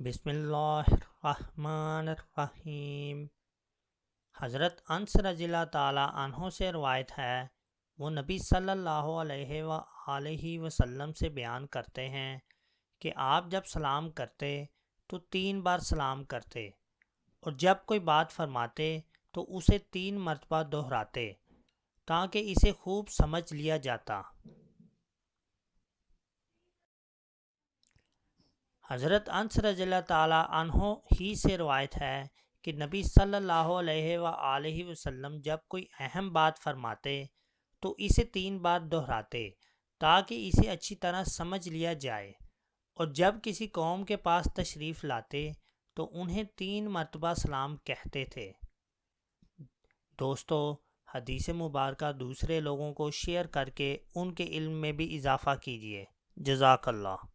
بسم اللہ الرحمن الرحیم۔ حضرت انس رضی اللہ تعالیٰ عنہ سے روایت ہے، وہ نبی صلی اللہ علیہ وآلہ وسلم سے بیان کرتے ہیں کہ آپ جب سلام کرتے تو 3 بار سلام کرتے، اور جب کوئی بات فرماتے تو اسے 3 مرتبہ دہراتے تاکہ اسے خوب سمجھ لیا جاتا۔ حضرت انس رضی اللہ تعالیٰ عنہ ہی سے روایت ہے کہ نبی صلی اللہ علیہ وآلہ وسلم جب کوئی اہم بات فرماتے تو اسے 3 بار دہراتے تاکہ اسے اچھی طرح سمجھ لیا جائے، اور جب کسی قوم کے پاس تشریف لاتے تو انہیں 3 مرتبہ سلام کہتے تھے۔ دوستو، حدیث مبارکہ دوسرے لوگوں کو شیئر کر کے ان کے علم میں بھی اضافہ کیجیے۔ جزاک اللہ۔